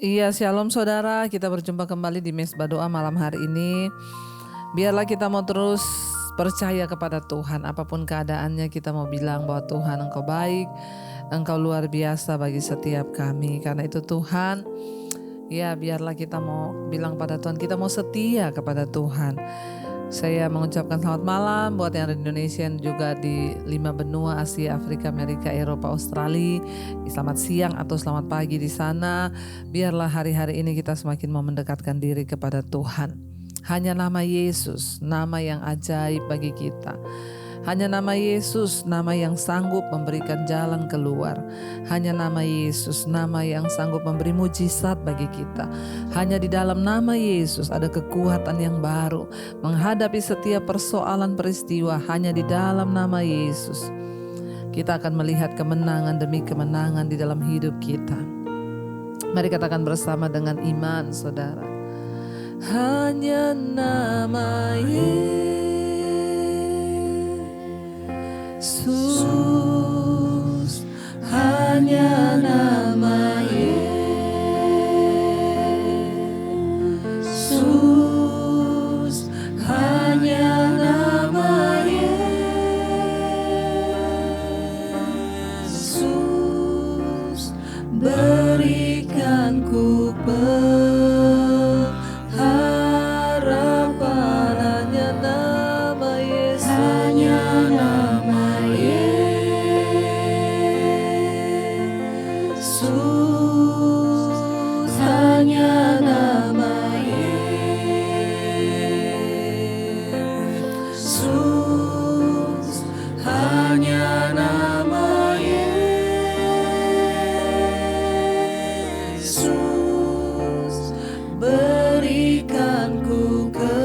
Iya, shalom saudara, kita berjumpa kembali di Mesbah Doa malam hari ini. Biarlah kita mau terus percaya kepada Tuhan. Apapun keadaannya, kita mau bilang bahwa Tuhan Engkau baik, Engkau luar biasa bagi setiap kami. Karena itu Tuhan, ya biarlah kita mau bilang pada Tuhan, kita mau setia kepada Tuhan. Saya mengucapkan selamat malam buat yang ada di Indonesia dan juga di 5 benua, Asia, Afrika, Amerika, Eropa, Australia. Selamat siang atau selamat pagi di sana. Biarlah hari-hari ini kita semakin mau mendekatkan diri kepada Tuhan. Hanya nama Yesus, nama yang ajaib bagi kita. Hanya nama Yesus, nama yang sanggup memberikan jalan keluar. Hanya nama Yesus, nama yang sanggup memberi mujizat bagi kita. Hanya di dalam nama Yesus ada kekuatan yang baru menghadapi setiap persoalan peristiwa. Hanya di dalam nama Yesus kita akan melihat kemenangan demi kemenangan di dalam hidup kita. Mari katakan bersama dengan iman, saudara. Hanya nama Yesus, hanya nama Yesus, hanya nama Yesus, berikan ku pengharapan. Hanya nama Yesus, hanya nama Yesus, hanya nama Yesus, hanya nama Yesus, berikan ku kepastian.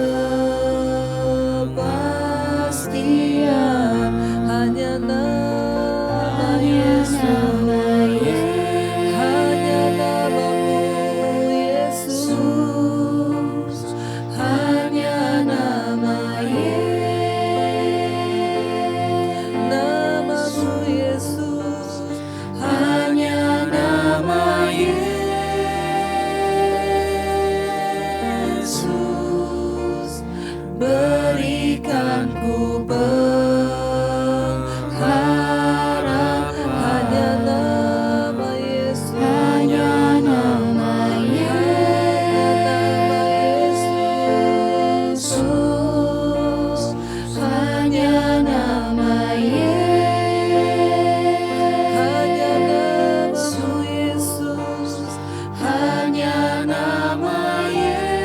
Hanya nama Yesus, hanya namamu Yesus, hanya nama namamu Yesus, hanya nama Yesus, berikan ku pengharapan. Hanya nama Yesus, hanya nama Yesus, hanya nama namamu Yesus, hanya nama Yesus,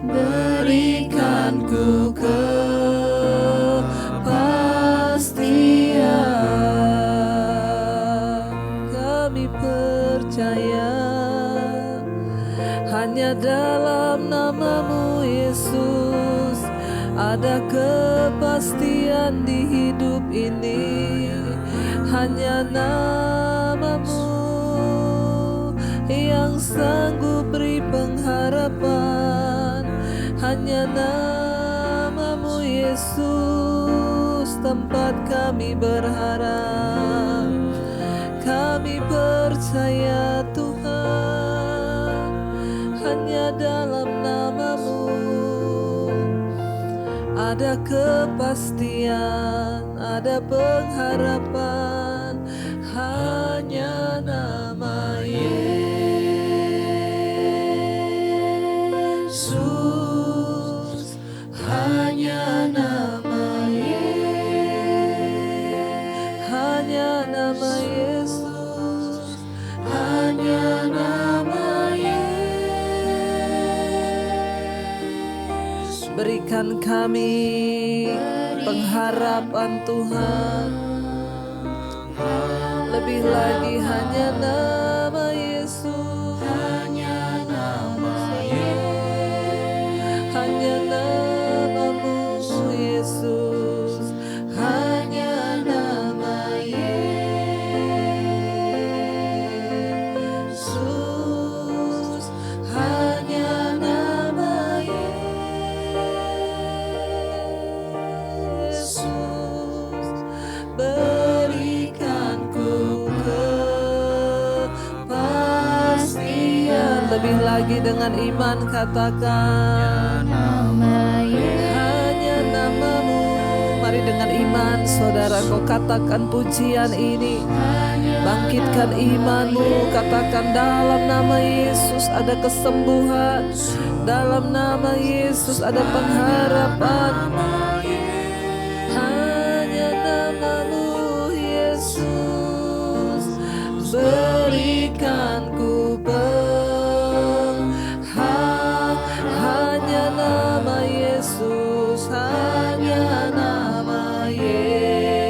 berikan ku kepastian. Kami percaya hanya dalam namamu Yesus ada kepastian di hidup ini. Hanya namamu yang sanggup beri pengharapan. Hanya namamu Yesus tempat kami berharap. Kami percaya Tuhan, hanya dalam namamu ada kepastian, ada pengharapan. Hanya nama Yesus, hanya nama hanya nama Yesus, hanya nama Yesus. Berikan kami pengharapan Tuhan. Lebih lagi hanya nama Yesus, hanya nama hanya namamu Yesus, hanya nama Yesus, hanya nama Yesus, berikan ku Lebih lagi dengan iman katakan hanya namamu. Mari dengan iman saudara kau katakan pujian ini. Bangkitkan imanmu, katakan dalam nama Yesus ada kesembuhan, dalam nama Yesus ada pengharapan. Hanya namamu Yesus, berikan ku hanya nama Yesus, hanya nama Yesus,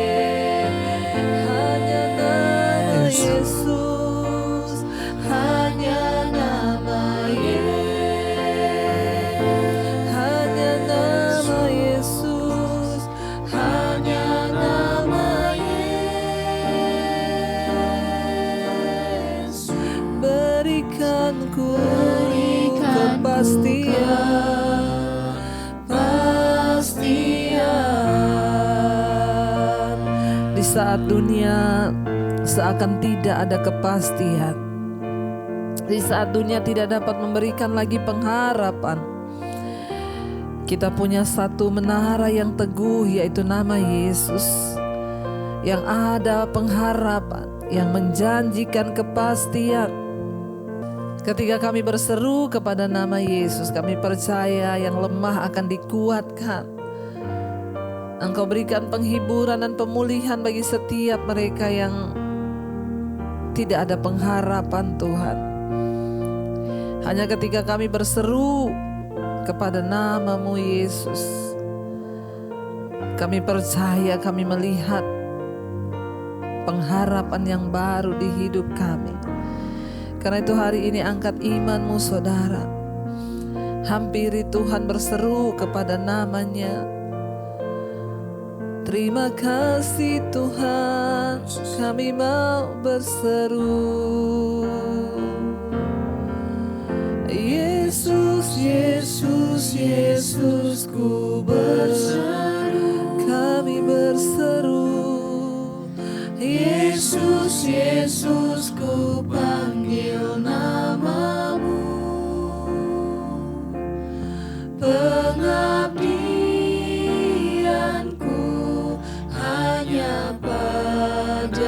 hanya nama Yesus, hanya nama Yesus. Berikan ku kepastian di saat dunia seakan tidak ada kepastian, di saat dunia tidak dapat memberikan lagi pengharapan. Kita punya satu menara yang teguh, yaitu nama Yesus, yang ada pengharapan, yang menjanjikan kepastian. Ketika kami berseru kepada nama Yesus, kami percaya yang lemah akan dikuatkan. Engkau berikan penghiburan dan pemulihan bagi setiap mereka yang tidak ada pengharapan, Tuhan. Hanya ketika kami berseru kepada nama-Mu Yesus, kami percaya, kami melihat pengharapan yang baru di hidup kami. Karena itu hari ini angkat imanmu saudara. Hampiri Tuhan, berseru kepada nama-Nya. Terima kasih Tuhan, kami mau berseru. Yesus, Yesus, Yesus, ku berseru, kami berseru. Yesus, Yesus, ku panggil nama-Mu. Pengabdianku hanya padamu.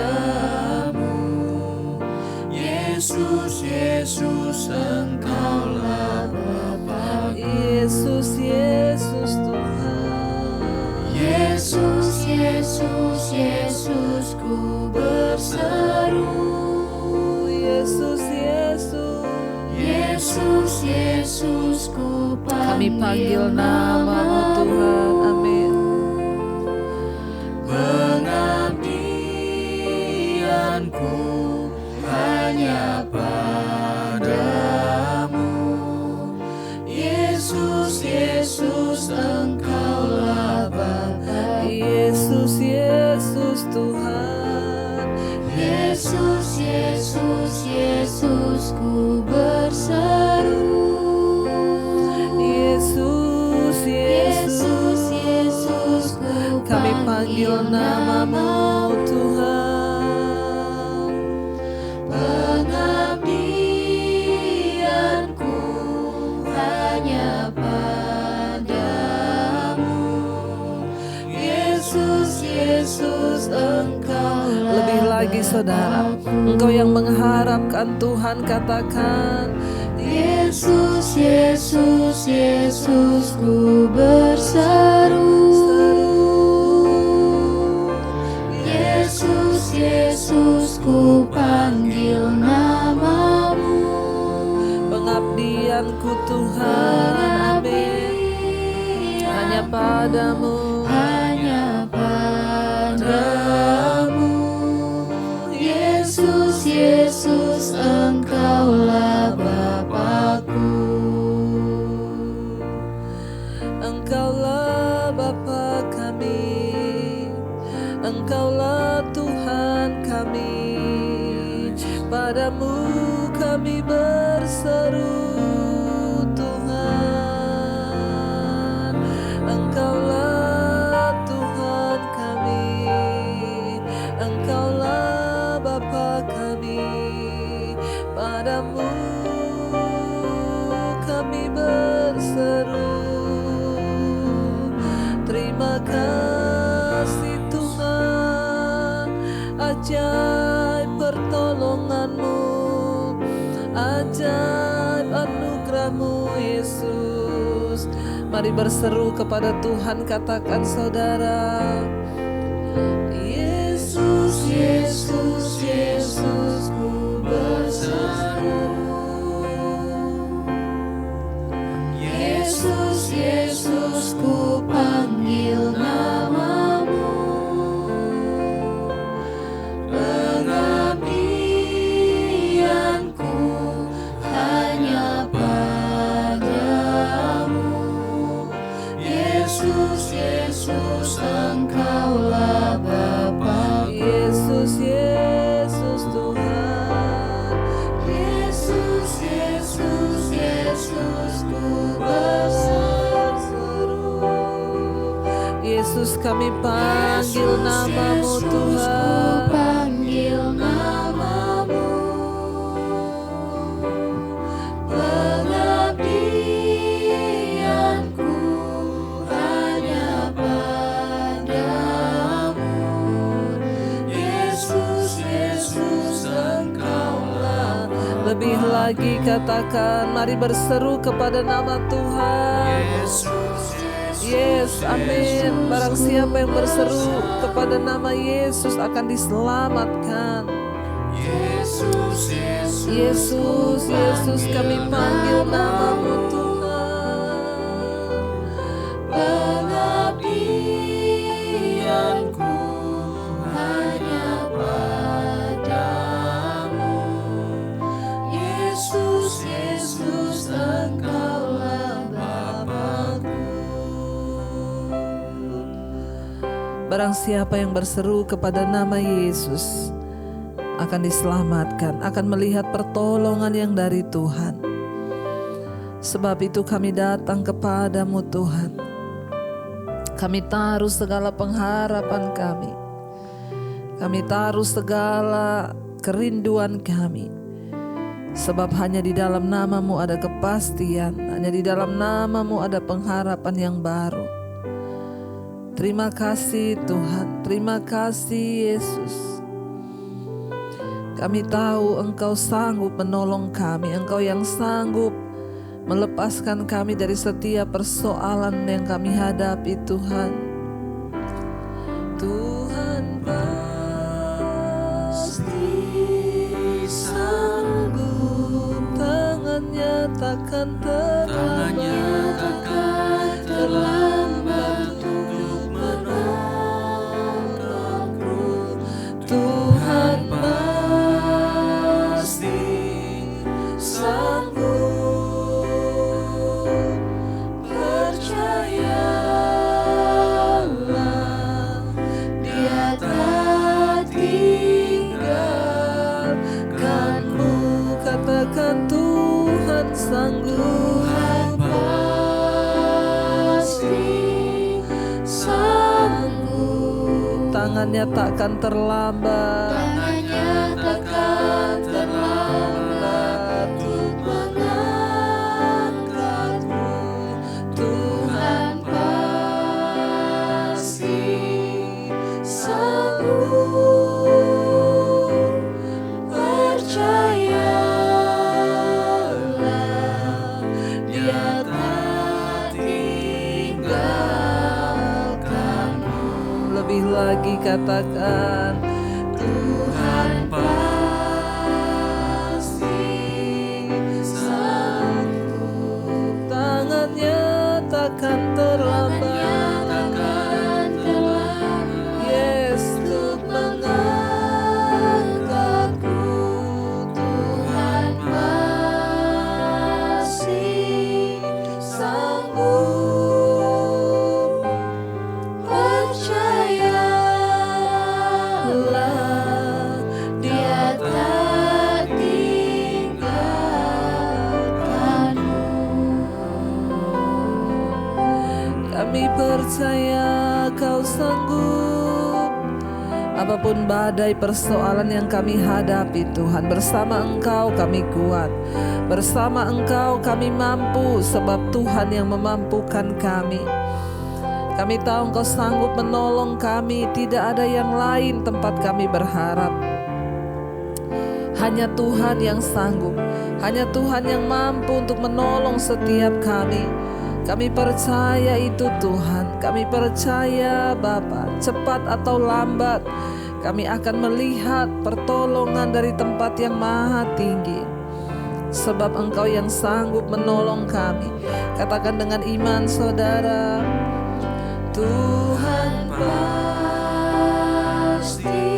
Yesus, Yesus, Engkaulah Bapa. Yesus, Yesus Tuhan. Yesus, Yesus, Yesus, ku berseru. Yesus, Yesus, Yesus, Yesus, ku panggil. Kami panggil nama-Mu Tuhan. Amin. Pengabdianku hanya padamu. Yesus, Yesus, Engkaulah Bapa. Yesus, Yesus Tuhan. Yesus, Yesus, Yesus, ku berseru. Yesus, Yesus, Yesus, kami panggil nama-Mu Tuhan. Pengabdianku hanya padamu. Yesus, Yesus, Engkau. Lebih lagi saudara, engkau yang mengharapkan Tuhan, katakan Yesus, Yesus, Yesus, ku berseru. Yesus, Yesus, ku panggil nama-Mu. Pengabdianku Tuhan, amin, hanya padamu, hanya padamu. Yesus, Yesus, Engkaulah Bapakku. Engkaulah Bapa kami, Engkaulah Tuhan kami. Padamu kami berseru Tuhan. Engkaulah Tuhan kami, Engkaulah Bapa kami. Padamu anugerah-Mu Yesus. Mari berseru kepada Tuhan, katakan saudara. Yesus, Yesus, Yesus, ku berseru. Yesus, Yesus, ku panggil nama-Mu. Pengabdianku hanya padamu. Yesus, Yesus, Engkaulah Bapa. Yesus, Yesus Tuhan. Yesus, Yesus, Yesus, ku berseru. Yesus, kami panggil nama-Mu Tuhan. Panggil nama-Mu. Pengabdianku hanya padamu. Yesus, Yesus, Engkaulah. Lebih lagi katakan, mari berseru kepada nama Tuhan. Yes, amin. Barang siapa yang berseru kepada nama Yesus akan diselamatkan. Yesus, Yesus, Yesus, Yesus, kami panggil nama-Mu Tuhan. Pengabdianku hanya padamu. Yesus, Yesus, Engkaulah Bapa-Ku. Barang siapa yang berseru kepada nama Yesus akan diselamatkan, akan melihat pertolongan yang dari Tuhan. Sebab itu kami datang kepadamu Tuhan. Kami taruh segala pengharapan kami. Kami taruh segala kerinduan kami. Sebab hanya di dalam nama-Mu ada kepastian, hanya di dalam nama-Mu ada pengharapan yang baru. Terima kasih Tuhan, terima kasih Yesus. Kami tahu Engkau sanggup menolong kami, Engkau yang sanggup melepaskan kami dari setiap persoalan yang kami hadapi Tuhan. Tuhan pasti sanggup, tangannya takkan terlambat untuk menolongku. Tuhan pasti sanggup, percayalah, Dia tak tinggalkanmu. Katakan Tuhan sanggup. Tangannya takkan terlambat. Tangannya takkan terlambat untuk mengangkatmu. Tuhan pasti sanggup, percayalah, Dia tak tinggalkanmu. Lebih lagi katakan, Tuhan pasti sanggup, tangannya takkan terlambat. Yes, untuk mengangkatku. Tuhan pasti sanggup, percayalah, Dia tak tinggalkanmu. Kami percaya Kau sanggup. Apapun badai persoalan yang kami hadapi Tuhan, bersama Engkau kami kuat. Bersama Engkau kami mampu, sebab Tuhan yang memampukan kami. Kami tahu Engkau sanggup menolong kami. Tidak ada yang lain tempat kami berharap. Hanya Tuhan yang sanggup. Hanya Tuhan yang mampu untuk menolong setiap kami. Kami percaya itu Tuhan. Kami percaya Bapa, cepat atau lambat kami akan melihat pertolongan dari tempat yang maha tinggi. Sebab Engkau yang sanggup menolong kami. Katakan dengan iman saudara, Tuhan pasti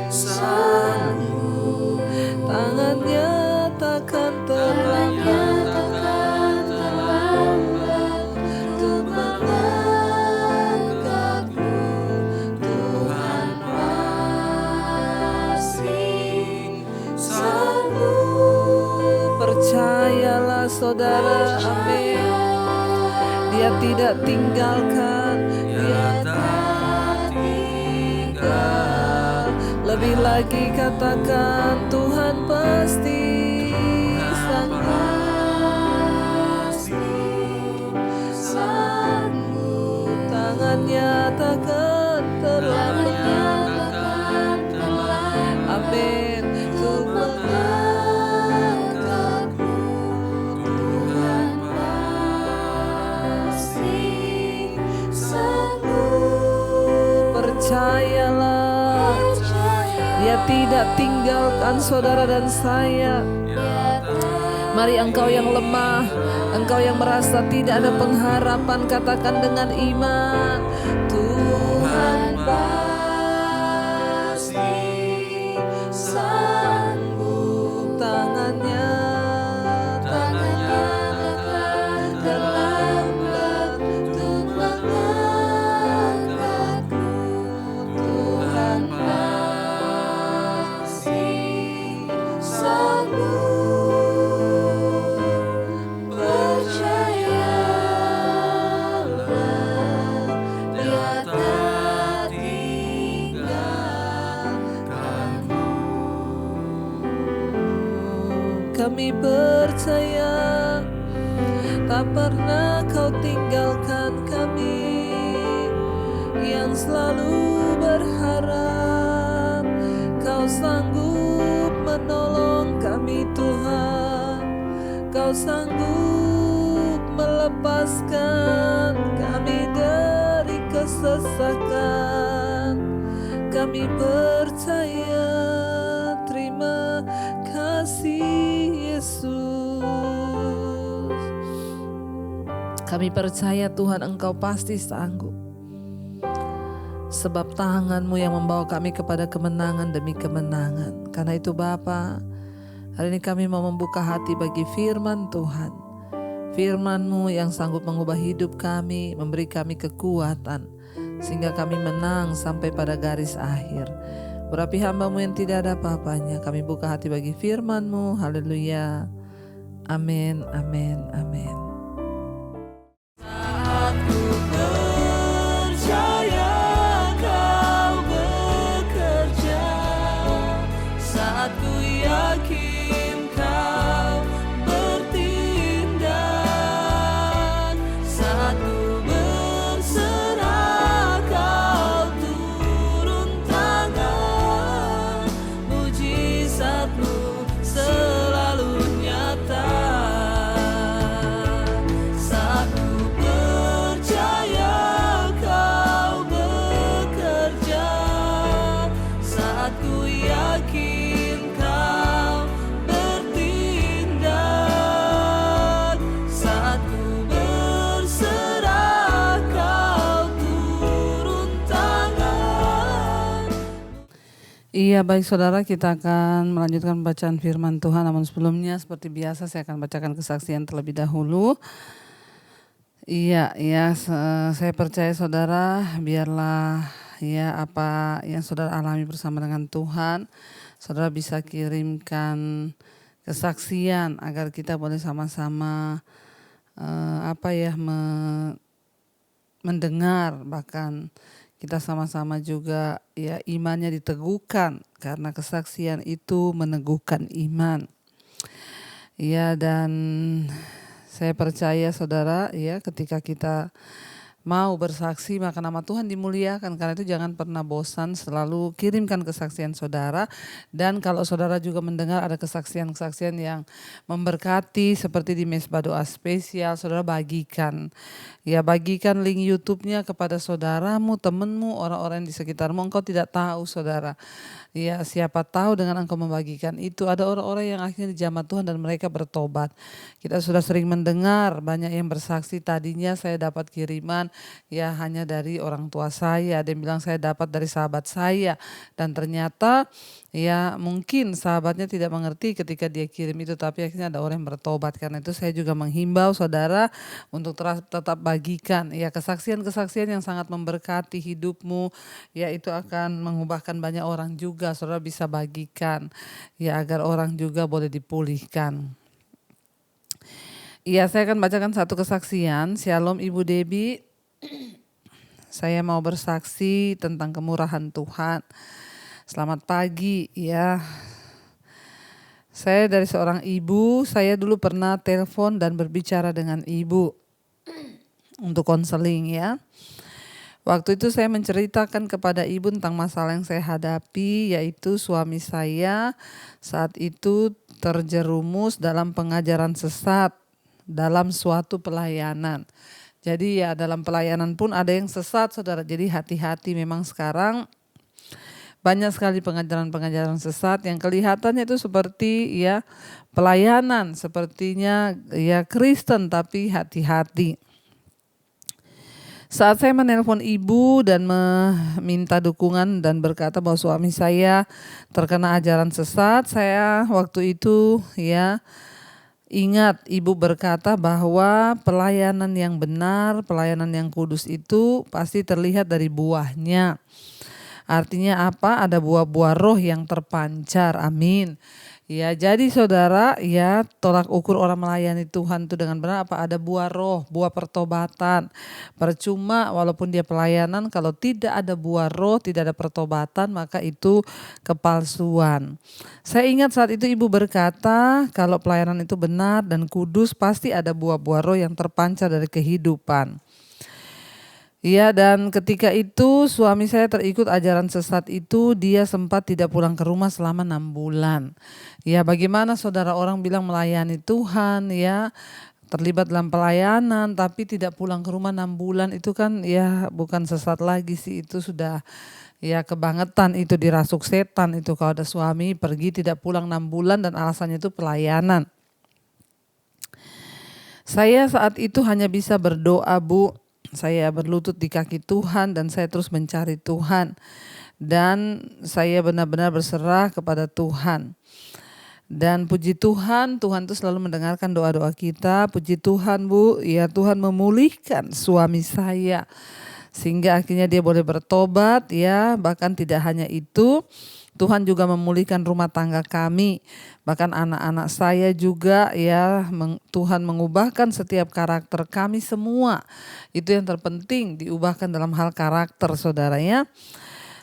sanggup, tangannya takkan terlambat untuk mengangkatmu. Tuhan pasti sanggup. Percayalah saudara, amin. Dia tidak tinggalkan, Dia tak tinggal. Lebih lagi katakan, Tuhan pasti sanggup, tangannya takkan terlambat, amin, untuk mengangkatmu. Tuhan pasti sanggup. Percayalah, Dia tidak tinggalkan saudara dan saya. Mari engkau yang lemah, engkau yang merasa tidak ada pengharapan, katakan dengan iman, Tuhan pasti sanggup, tangannya takkan terlambat untuk mengangkatku. Tuhan pasti sanggup. Kami percaya tak pernah Kau tinggalkan kami, yang selalu berharap Kau sanggup menolong kami Tuhan. Kau sanggup melepaskan kami dari kesesakan. Kami percaya, terima kasih Yesus. Kami percaya Tuhan Engkau pasti sanggup. Sebab tangan-Mu yang membawa kami kepada kemenangan demi kemenangan. Karena itu Bapa, hari ini kami mau membuka hati bagi firman Tuhan. Firman-Mu yang sanggup mengubah hidup kami, memberi kami kekuatan, sehingga kami menang sampai pada garis akhir. Berapi hamba-Mu yang tidak ada apa-apanya, kami buka hati bagi firman-Mu. Haleluya. Amin, amin, amin. Saat ku percaya Kau bekerja, saat ku yakin Kau bertindak, saat ku berserah Kau turun tangan, mujizat-Mu selalu nyata. Saat ku percaya Kau bekerja, saat ku yakin Kau bertindak, saat ku berserah Kau turun tangan. Iya, baik saudara, kita akan melanjutkan bacaan firman Tuhan. Namun sebelumnya seperti biasa saya akan bacakan kesaksian terlebih dahulu. Iya, saya percaya saudara, biarlah ya apa yang saudara alami bersama dengan Tuhan, saudara bisa kirimkan kesaksian agar kita boleh sama-sama mendengar, bahkan kita sama-sama juga ya imannya diteguhkan, karena kesaksian itu meneguhkan iman. Ya, dan saya percaya saudara ya ketika kita mau bersaksi, maka nama Tuhan dimuliakan. Karena itu jangan pernah bosan, selalu kirimkan kesaksian saudara. Dan kalau saudara juga mendengar ada kesaksian-kesaksian yang memberkati seperti di Mesbah Doa Spesial, saudara bagikan. Ya, bagikan link YouTube-nya kepada saudaramu, temanmu, orang-orang di sekitarmu. Engkau tidak tahu, saudara. Ya, siapa tahu dengan engkau membagikan itu ada orang-orang yang akhirnya dijamah Tuhan dan mereka bertobat. Kita sudah sering mendengar banyak yang bersaksi, tadinya saya dapat kiriman ya hanya dari orang tua saya, ada yang bilang saya dapat dari sahabat saya, dan ternyata ya mungkin sahabatnya tidak mengerti ketika dia kirim itu, tapi akhirnya ada orang yang bertobat. Karena itu saya juga menghimbau saudara untuk tetap bagikan ya kesaksian-kesaksian yang sangat memberkati hidupmu, ya itu akan mengubahkan banyak orang juga. Saudara bisa bagikan ya agar orang juga boleh dipulihkan. Iya, saya akan bacakan satu kesaksian. Shalom Ibu Debbie. Saya mau bersaksi tentang kemurahan Tuhan. Selamat pagi ya. Saya dari seorang ibu, saya dulu pernah telepon dan berbicara dengan ibu untuk konseling ya. Waktu itu saya menceritakan kepada ibu tentang masalah yang saya hadapi, yaitu suami saya saat itu terjerumus dalam pengajaran sesat dalam suatu pelayanan. Jadi ya dalam pelayanan pun ada yang sesat, saudara. Jadi hati-hati, memang sekarang banyak sekali pengajaran-pengajaran sesat yang kelihatannya itu seperti ya pelayanan, sepertinya ya Kristen, tapi hati-hati. Saat saya menelpon ibu dan meminta dukungan dan berkata bahwa suami saya terkena ajaran sesat, saya waktu itu ya ingat ibu berkata bahwa pelayanan yang benar, pelayanan yang kudus itu pasti terlihat dari buahnya. Artinya apa? Ada buah-buah roh yang terpancar. Amin. Ya, jadi saudara, ya tolak ukur orang melayani Tuhan itu dengan benar apa? Ada buah roh, buah pertobatan. Percuma walaupun dia pelayanan, kalau tidak ada buah roh, tidak ada pertobatan, maka itu kepalsuan. Saya ingat saat itu ibu berkata, kalau pelayanan itu benar dan kudus, pasti ada buah-buah roh yang terpancar dari kehidupan. Iya, dan ketika itu suami saya terikut ajaran sesat itu, dia sempat tidak pulang ke rumah selama 6 bulan. Ya, bagaimana saudara, orang bilang melayani Tuhan ya, terlibat dalam pelayanan tapi tidak pulang ke rumah 6 bulan, itu kan ya bukan sesat lagi sih, itu sudah ya kebangetan, itu dirasuk setan itu kalau ada suami pergi tidak pulang 6 bulan dan alasannya itu pelayanan. Saya saat itu hanya bisa berdoa, Bu. Saya berlutut di kaki Tuhan dan saya terus mencari Tuhan. Dan saya benar-benar berserah kepada Tuhan. Dan puji Tuhan, Tuhan itu selalu mendengarkan doa-doa kita. Puji Tuhan, Bu, ya Tuhan memulihkan suami saya. Sehingga akhirnya dia boleh bertobat ya. Bahkan tidak hanya itu, Tuhan juga memulihkan rumah tangga kami. Bahkan anak-anak saya juga ya, Tuhan mengubahkan setiap karakter kami semua. Itu yang terpenting, diubahkan dalam hal karakter, saudara ya.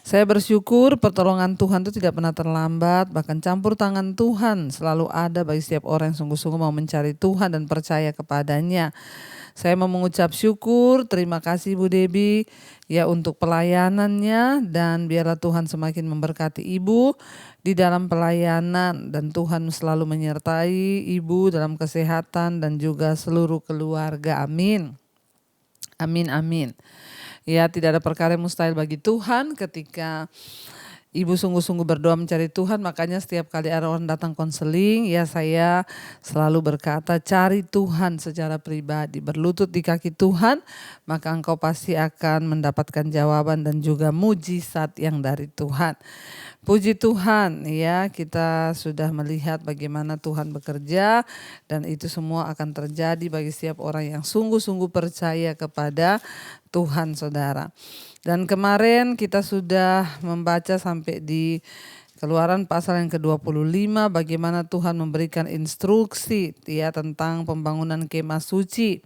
Saya bersyukur pertolongan Tuhan itu tidak pernah terlambat, bahkan campur tangan Tuhan selalu ada bagi setiap orang yang sungguh-sungguh mau mencari Tuhan dan percaya kepadanya. Saya mau mengucap syukur, terima kasih Bu Debbie ya untuk pelayanannya, dan biarlah Tuhan semakin memberkati Ibu di dalam pelayanan, dan Tuhan selalu menyertai Ibu dalam kesehatan dan juga seluruh keluarga. Amin. Amin, amin. Ya, tidak ada perkara yang mustahil bagi Tuhan. Ketika Ibu sungguh-sungguh berdoa mencari Tuhan, makanya setiap kali ada orang datang konseling, ya saya selalu berkata cari Tuhan secara pribadi, berlutut di kaki Tuhan, maka engkau pasti akan mendapatkan jawaban dan juga mujizat yang dari Tuhan. Puji Tuhan ya, kita sudah melihat bagaimana Tuhan bekerja, dan itu semua akan terjadi bagi setiap orang yang sungguh-sungguh percaya kepada Tuhan, saudara. Dan kemarin kita sudah membaca sampai di Keluaran pasal yang ke-25, bagaimana Tuhan memberikan instruksi ya tentang pembangunan kemah suci.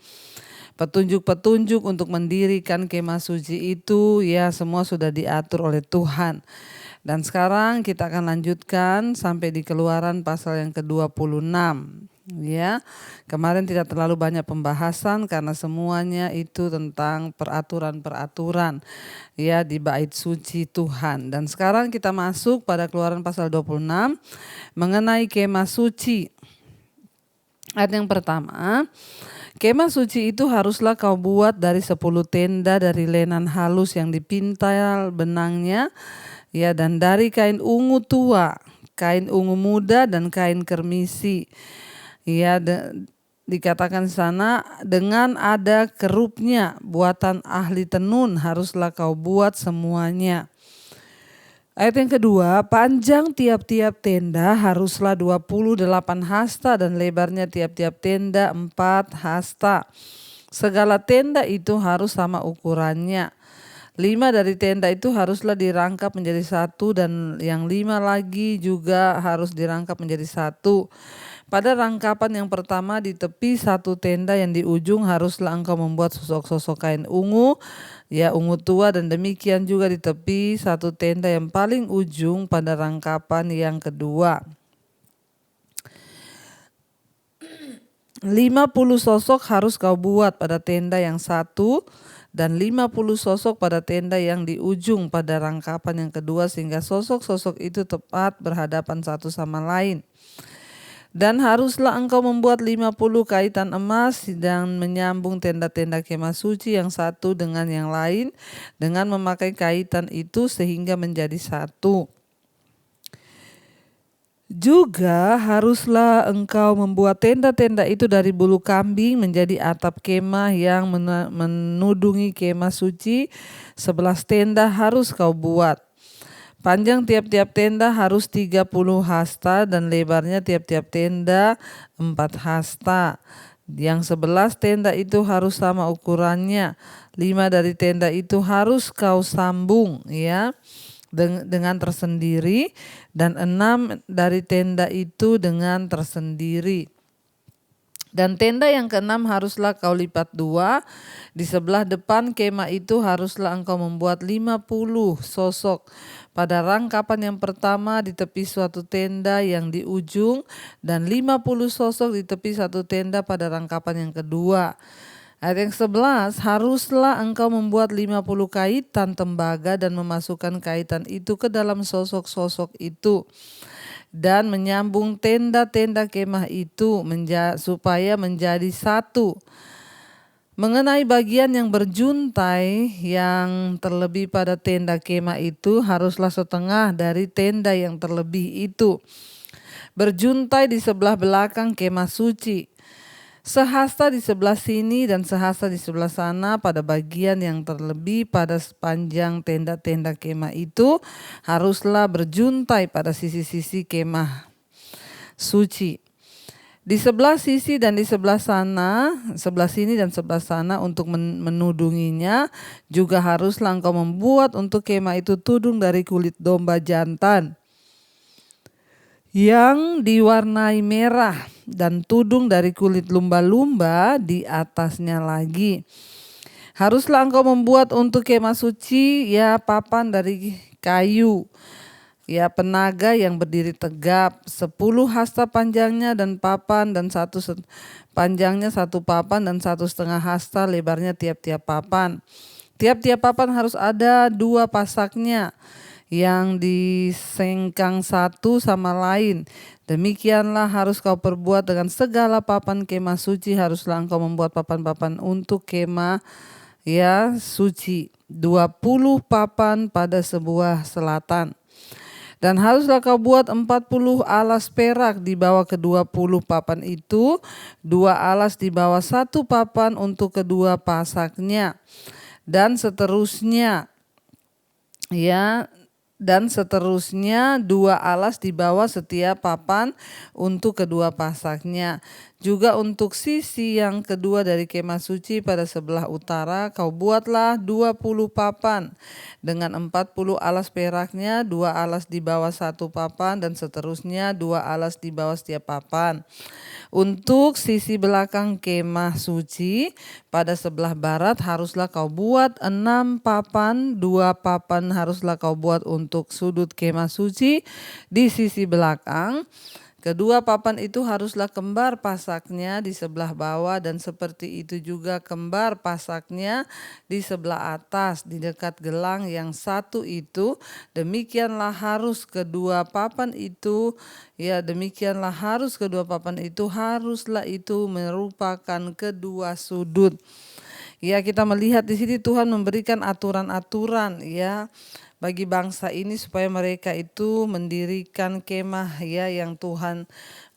Petunjuk-petunjuk untuk mendirikan kemah suci itu ya semua sudah diatur oleh Tuhan. Dan sekarang kita akan lanjutkan sampai di Keluaran pasal yang ke-26. Ya, kemarin tidak terlalu banyak pembahasan karena semuanya itu tentang peraturan-peraturan ya di bait suci Tuhan. Dan sekarang kita masuk pada Keluaran pasal 26 mengenai kemah suci. Ayat yang pertama, kemah suci itu haruslah kau buat dari 10 tenda dari lenan halus yang dipintal benangnya ya, dan dari kain ungu tua, kain ungu muda dan kain kermisi. Ya, dikatakan sana dengan ada kerupnya buatan ahli tenun haruslah kau buat semuanya. Ayat yang kedua, panjang tiap-tiap tenda haruslah 28 hasta dan lebarnya tiap-tiap tenda 4 hasta. Segala tenda itu harus sama ukurannya. 5 dari tenda itu haruslah dirangkap menjadi 1 dan yang 5 lagi juga harus dirangkap menjadi 1. Pada rangkapan yang pertama di tepi 1 tenda yang di ujung haruslah engkau membuat sosok-sosok kain ungu, ya ungu tua, dan demikian juga di tepi 1 tenda yang paling ujung pada rangkapan yang kedua. 50 sosok harus kau buat pada tenda yang 1 dan 50 sosok pada tenda yang di ujung pada rangkapan yang kedua sehingga sosok-sosok itu tepat berhadapan satu sama lain. Dan haruslah engkau membuat 50 kaitan emas dan menyambung tenda-tenda kemah suci yang satu dengan yang lain dengan memakai kaitan itu sehingga menjadi satu. Juga haruslah engkau membuat tenda-tenda itu dari bulu kambing menjadi atap kemah yang menudungi kemah suci. 11 tenda harus kau buat. Panjang tiap-tiap tenda harus 30 hasta dan lebarnya tiap-tiap tenda 4 hasta. Yang 11 tenda itu harus sama ukurannya. 5 dari tenda itu harus kau sambung ya dengan tersendiri dan 6 dari tenda itu dengan tersendiri. Dan tenda yang keenam haruslah kau lipat 2. Di sebelah depan kemah itu haruslah engkau membuat 50 sosok pada rangkapan yang pertama di tepi suatu tenda yang di ujung dan 50 sosok di tepi satu tenda pada rangkapan yang kedua. Ayat yang 11, haruslah engkau membuat 50 kaitan tembaga dan memasukkan kaitan itu ke dalam sosok-sosok itu. Dan menyambung tenda-tenda kemah itu supaya menjadi satu. Mengenai bagian yang berjuntai yang terlebih pada tenda kemah itu haruslah setengah dari tenda yang terlebih itu. Berjuntai di sebelah belakang kemah suci. Sehasta di sebelah sini dan sehasta di sebelah sana pada bagian yang terlebih pada sepanjang tenda-tenda kemah itu haruslah berjuntai pada sisi-sisi kemah suci. Di sebelah sisi dan di sebelah sana, sebelah sini dan sebelah sana untuk menudunginya juga haruslah engkau membuat untuk kemah itu tudung dari kulit domba jantan yang diwarnai merah dan tudung dari kulit lumba-lumba di atasnya lagi. Haruslah engkau membuat untuk kemah suci ya papan dari kayu, ya penaga yang berdiri tegap, 10 hasta panjangnya dan papan dan panjangnya 1 papan dan 1,5 hasta lebarnya tiap-tiap papan. Tiap-tiap papan harus ada 2 pasaknya yang disengkang satu sama lain. Demikianlah harus kau perbuat dengan segala papan kemah suci. Haruslah engkau membuat papan-papan untuk kemah ya suci, 20 papan pada sebuah selatan. Dan haruslah kau buat 40 alas perak di bawah ke-20 papan itu, 2 alas di bawah 1 papan untuk kedua pasaknya, dan seterusnya ya. Dan seterusnya 2 alas di bawah setiap papan untuk kedua pasaknya. Juga untuk sisi yang kedua dari kemah suci pada sebelah utara kau buatlah 20 papan dengan 40 alas peraknya, 2 alas di bawah 1 papan dan seterusnya 2 alas di bawah setiap papan. Untuk sisi belakang kemah suci pada sebelah barat haruslah kau buat 6 papan, 2 papan haruslah kau buat untuk sudut kemah suci di sisi belakang. Kedua papan itu haruslah kembar pasaknya di sebelah bawah, dan seperti itu juga kembar pasaknya di sebelah atas di dekat gelang yang satu itu. Demikianlah harus kedua papan itu, ya demikianlah harus kedua papan itu, haruslah itu merupakan kedua sudut. Ya, kita melihat di sini Tuhan memberikan aturan-aturan ya bagi bangsa ini supaya mereka itu mendirikan kemah ya yang Tuhan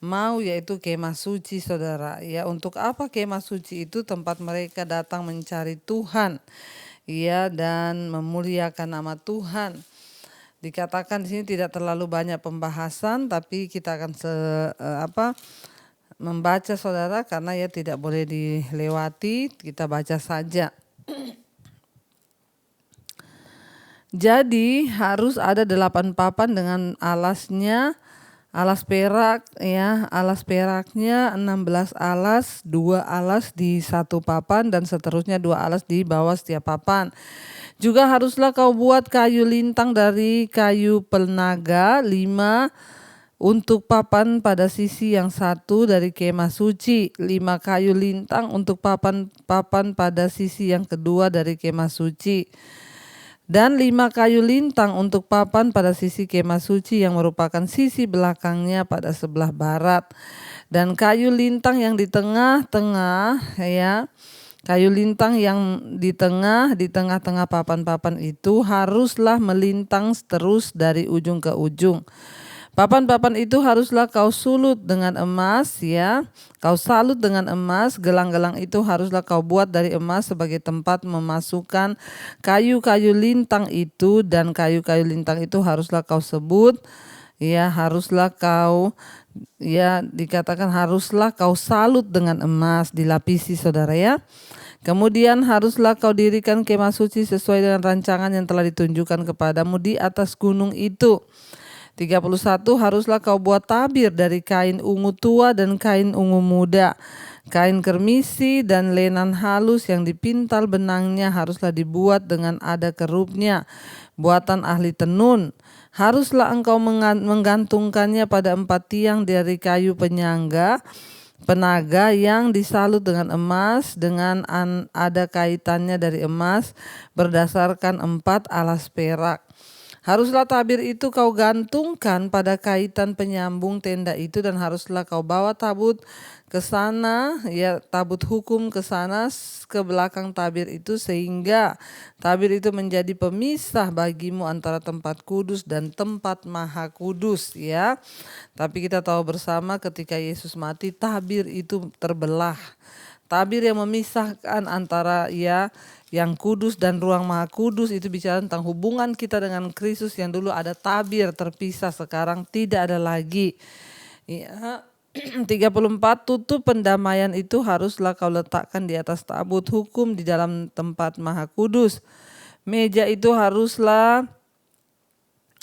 mau, yaitu kemah suci, saudara. Ya, untuk apa kemah suci itu? Tempat mereka datang mencari Tuhan ya dan memuliakan nama Tuhan. Dikatakan di sini tidak terlalu banyak pembahasan, tapi kita akan membaca, saudara, karena ya tidak boleh dilewati, kita baca saja. Jadi harus ada 8 papan dengan alasnya, alas perak ya, alas peraknya 16 alas, 2 alas di satu papan dan seterusnya 2 alas di bawah setiap papan. Juga haruslah kau buat kayu lintang dari kayu penaga 5 untuk papan pada sisi yang satu dari kemah suci, 5 kayu lintang untuk papan pada sisi yang kedua dari kemah suci, dan 5 kayu lintang untuk papan pada sisi kemah suci yang merupakan sisi belakangnya pada sebelah barat. Dan kayu lintang yang di tengah-tengah ya, kayu lintang yang di tengah-tengah papan-papan itu haruslah melintang terus dari ujung ke ujung. Papan-papan itu haruslah kau sulut dengan emas ya. Kau salut dengan emas. Gelang-gelang itu haruslah kau buat dari emas sebagai tempat memasukkan kayu-kayu lintang itu, dan kayu-kayu lintang itu haruslah kau sebut ya, haruslah kau ya, dikatakan haruslah kau salut dengan emas, dilapisi, saudara ya. Kemudian haruslah kau dirikan kemah suci sesuai dengan rancangan yang telah ditunjukkan kepadamu di atas gunung itu. 31, haruslah kau buat tabir dari kain ungu tua dan kain ungu muda, kain kermisi dan lenan halus yang dipintal benangnya haruslah dibuat dengan ada kerupnya, buatan ahli tenun. Haruslah engkau menggantungkannya pada 4 tiang dari kayu penaga yang disalut dengan emas, dengan ada kaitannya dari emas berdasarkan 4 alas perak. Haruslah tabir itu kau gantungkan pada kaitan penyambung tenda itu, dan haruslah kau bawa tabut ke sana ya, tabut hukum ke sana ke belakang tabir itu, sehingga tabir itu menjadi pemisah bagimu antara tempat kudus dan tempat maha kudus ya. Tapi kita tahu bersama ketika Yesus mati, tabir itu terbelah. Tabir yang memisahkan antara ya yang kudus dan ruang maha kudus itu bicara tentang hubungan kita dengan Kristus, yang dulu ada tabir terpisah, sekarang tidak ada lagi. Ya. 34, tutup pendamaian itu haruslah kau letakkan di atas tabut hukum di dalam tempat maha kudus. Meja itu haruslah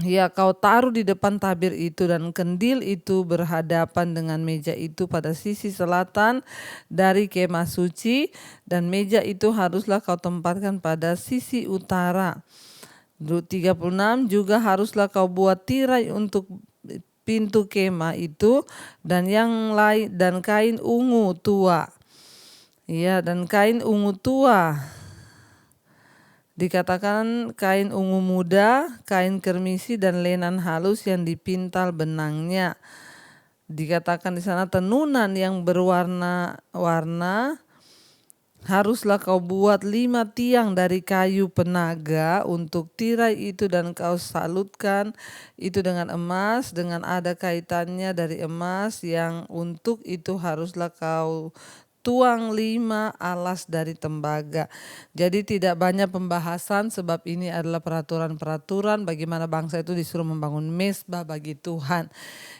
ya kau taruh di depan tabir itu, dan kendil itu berhadapan dengan meja itu pada sisi selatan dari kemah suci, dan meja itu haruslah kau tempatkan pada sisi utara. 36, juga haruslah kau buat tirai untuk pintu kemah itu dan yang lain, dan kain ungu tua. Ya, dan kain ungu tua. Dikatakan kain ungu muda, kain kermisi dan lenan halus yang dipintal benangnya. Dikatakan di sana tenunan yang berwarna-warna. Haruslah kau buat 5 tiang dari kayu penaga untuk tirai itu, dan kau salutkan itu dengan emas, dengan ada kaitannya dari emas, yang untuk itu haruslah kau tuang 5 alas dari tembaga. Jadi tidak banyak pembahasan, sebab ini adalah peraturan-peraturan bagaimana bangsa itu disuruh membangun mezbah bagi Tuhan.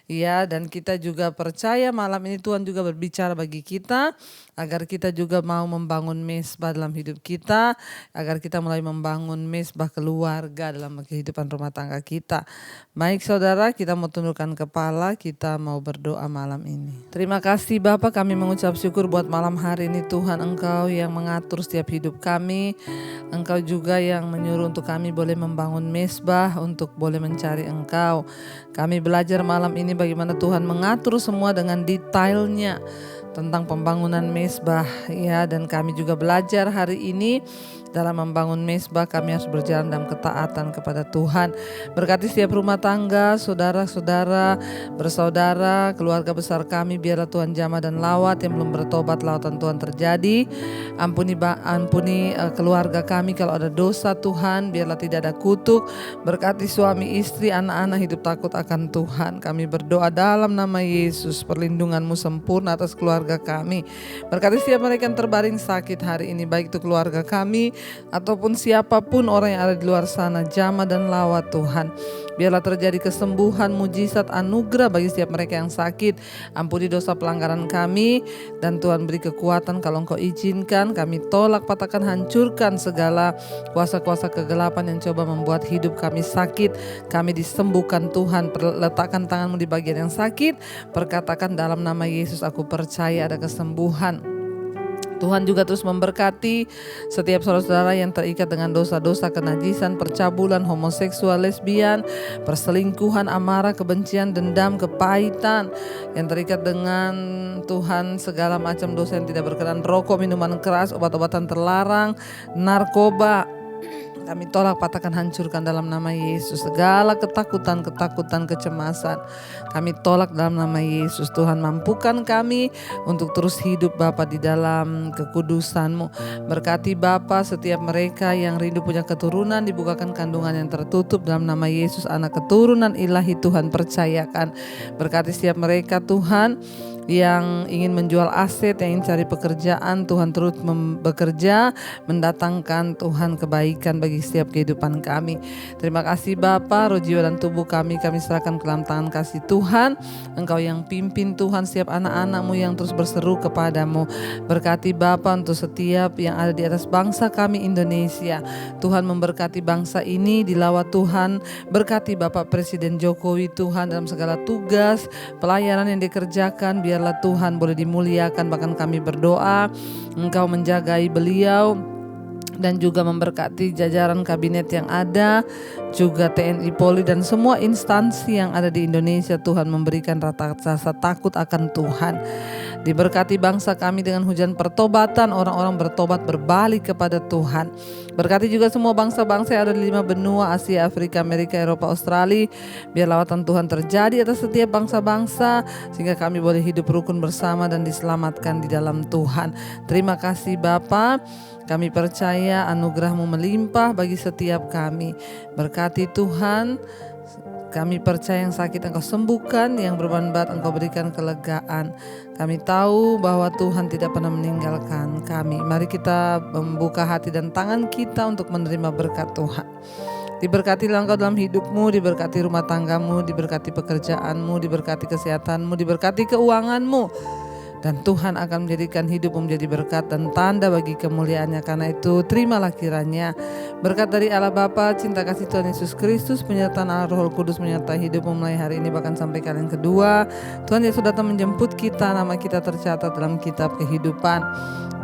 Ya, dan kita juga percaya malam ini Tuhan juga berbicara bagi kita agar kita juga mau membangun mezbah dalam hidup kita, agar kita mulai membangun mezbah keluarga dalam kehidupan rumah tangga kita. Baik saudara, kita mau tundukkan kepala, kita mau berdoa malam ini. Terima kasih Bapak, kami mengucap syukur buat malam hari ini Tuhan, Engkau yang mengatur setiap hidup kami. Engkau juga yang menyuruh untuk kami boleh membangun mesbah, untuk boleh mencari Engkau. Kami belajar malam ini bagaimana Tuhan mengatur semua dengan detailnya tentang pembangunan mesbah ya, dan kami juga belajar hari ini dalam membangun mesbah kami harus berjalan dalam ketaatan kepada Tuhan. Berkati setiap rumah tangga, saudara-saudara, bersaudara, keluarga besar kami, biarlah Tuhan jamah dan lawat yang belum bertobat, lawatan Tuhan terjadi. Ampuni keluarga kami kalau ada dosa Tuhan, biarlah tidak ada kutuk. Berkati suami istri, anak-anak hidup takut akan Tuhan. Kami berdoa dalam nama Yesus, perlindungan-Mu sempurna atas keluarga kami. Berkati setiap mereka yang terbaring sakit hari ini, baik itu keluarga kami ataupun siapapun orang yang ada di luar sana, jamah dan lawat Tuhan. Biarlah terjadi kesembuhan, mujizat, anugerah bagi setiap mereka yang sakit. Ampuni dosa pelanggaran kami, dan Tuhan beri kekuatan kalau Engkau izinkan. Kami tolak, patahkan, hancurkan segala kuasa-kuasa kegelapan yang coba membuat hidup kami sakit. Kami disembuhkan Tuhan. Letakkan tangan-Mu di bagian yang sakit. Perkatakan dalam nama Yesus, aku percaya ada kesembuhan. Tuhan juga terus memberkati setiap saudara-saudara yang terikat dengan dosa-dosa kenajisan, percabulan, homoseksual, lesbian, perselingkuhan, amarah, kebencian, dendam, kepahitan, yang terikat dengan Tuhan segala macam dosa yang tidak berkenan, rokok, minuman keras, obat-obatan terlarang, narkoba. Kami tolak, patahkan, hancurkan dalam nama Yesus. Segala ketakutan, kecemasan, kami tolak dalam nama Yesus. Tuhan, mampukan kami untuk terus hidup Bapa di dalam kekudusan-Mu. Berkati Bapa setiap mereka yang rindu punya keturunan, dibukakan kandungan yang tertutup dalam nama Yesus. Anak keturunan ilahi Tuhan percayakan. Berkati setiap mereka Tuhan yang ingin menjual aset, yang ingin cari pekerjaan, Tuhan terus bekerja, mendatangkan Tuhan kebaikan bagi setiap kehidupan kami. Terima kasih Bapa, roh, jiwa dan tubuh kami serahkan ke dalam tangan kasih Tuhan. Engkau yang pimpin Tuhan setiap anak-anak-Mu yang terus berseru kepadamu. Berkati Bapa untuk setiap yang ada di atas bangsa kami Indonesia. Tuhan memberkati bangsa ini, dilawat Tuhan. Berkati Bapak Presiden Jokowi Tuhan dalam segala tugas, pelayanan yang dikerjakan. Biarlah Tuhan boleh dimuliakan, bahkan kami berdoa Engkau menjagai beliau dan juga memberkati jajaran kabinet yang ada, juga TNI, Polri dan semua instansi yang ada di Indonesia. Tuhan memberikan rasa takut akan Tuhan. Diberkati bangsa kami dengan hujan pertobatan, orang-orang bertobat berbalik kepada Tuhan. Berkati juga semua bangsa-bangsa yang ada di 5 benua, Asia, Afrika, Amerika, Eropa, Australia. Biar lawatan Tuhan terjadi atas setiap bangsa-bangsa, sehingga kami boleh hidup rukun bersama dan diselamatkan di dalam Tuhan. Terima kasih Bapa. Kami percaya anugerah-Mu melimpah bagi setiap kami. Berkati Tuhan. Kami percaya yang sakit Engkau sembuhkan, yang beban berat Engkau berikan kelegaan. Kami tahu bahwa Tuhan tidak pernah meninggalkan kami. Mari kita membuka hati dan tangan kita untuk menerima berkat Tuhan. Diberkatilah Engkau dalam hidupmu, diberkati rumah tanggamu, diberkati pekerjaanmu, diberkati kesehatanmu, diberkati keuanganmu. Dan Tuhan akan menjadikan hidupmu menjadi berkat dan tanda bagi kemuliaan-Nya. Karena itu terimalah kiranya berkat dari Allah Bapa, cinta kasih Tuhan Yesus Kristus, penyertaan Allah Roh Kudus menyertai hidupmu mulai hari ini bahkan sampai kali yang kedua. Tuhan Yesus datang menjemput kita, nama kita tercatat dalam kitab kehidupan.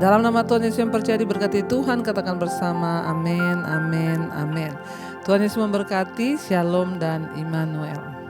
Dalam nama Tuhan Yesus yang percaya diberkati Tuhan, katakan bersama amin, amin, amin. Tuhan Yesus memberkati. Shalom dan Immanuel.